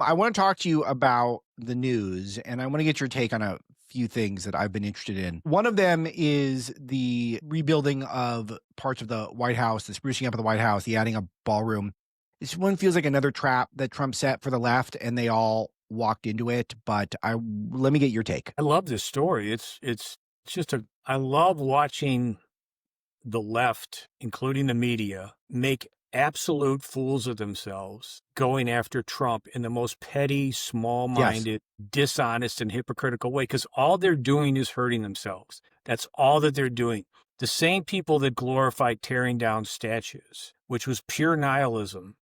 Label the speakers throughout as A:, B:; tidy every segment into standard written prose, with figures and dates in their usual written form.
A: I want to talk to you about the news, and I want to get your take on a few things that I've been interested in. One of them is the rebuilding of parts of the White House, the sprucing up of the White House, the adding a ballroom. This one feels like another trap that Trump set for the left, and they all walked into it. But I let me get your take.
B: I love this story. It's just I love watching the left, including the media, make absolute fools of themselves going after Trump in the most petty,
A: Yes.
B: small-minded, dishonest, and hypocritical way, because all they're doing is hurting themselves. That's all that they're doing. The same people that glorified tearing down statues, which was pure nihilism,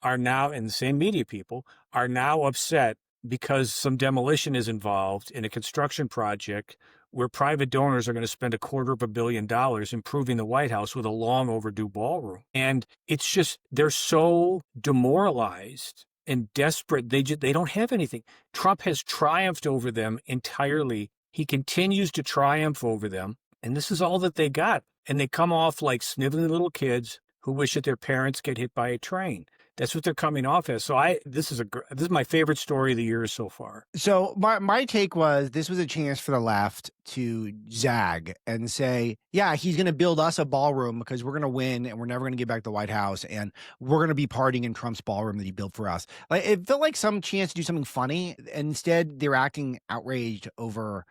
B: are now, and the same media people, are now upset because some demolition is involved in a construction project where private donors are going to spend $250 million improving the White House with a long overdue ballroom. And it's just, they're so demoralized and desperate. They don't have anything. Trump has triumphed over them entirely. He continues to triumph over them. And this is all that they got. And they come off like sniveling little kids who wish that their parents get hit by a train. That's what they're coming off as. So this is my favorite story of the year so far.
A: So my take was this was a chance for the left to zag and say, yeah, he's going to build us a ballroom because we're going to win and we're never going to get back the White House and we're going to be partying in Trump's ballroom that he built for us. Like it felt like some chance to do something funny. And instead, they're acting outraged over.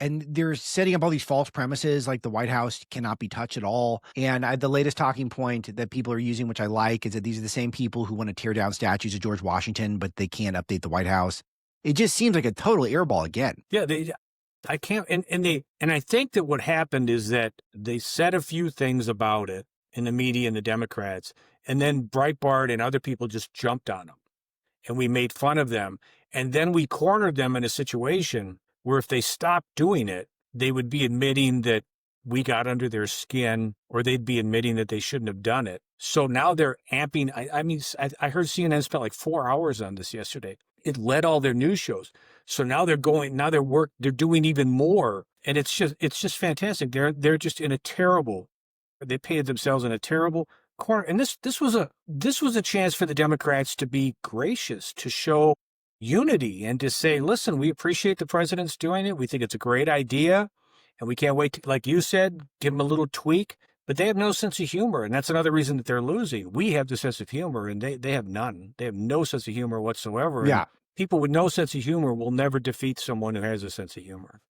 A: And they're setting up all these false premises like the White House cannot be touched at all. And the latest talking point that people are using, which I like, is that these are the same people who want to tear down statues of George Washington, but they can't update the White House. It just seems like a total airball again.
B: Yeah, I can't, and I think that what happened is that they said a few things about it in the media and the Democrats, and then Breitbart and other people just jumped on them, and we made fun of them, and then we cornered them in a situation where if they stopped doing it, they would be admitting that we got under their skin, or they'd be admitting that they shouldn't have done it. So now they're amping. I heard CNN spent like 4 hours on this yesterday. It led all their news shows. So now they're doing even more. And it's just fantastic. They're just in a terrible, they painted themselves in a terrible corner. And this was a chance for the Democrats to be gracious, to show unity and to say, listen, we appreciate the president's doing it. We think it's a great idea. And we can't wait to, like you said, give them a little tweak. But they have no sense of humor. And that's another reason that they're losing. We have the sense of humor, and they have none. They have no sense of humor whatsoever.
A: Yeah.
B: And people with no sense of humor will never defeat someone who has a sense of humor.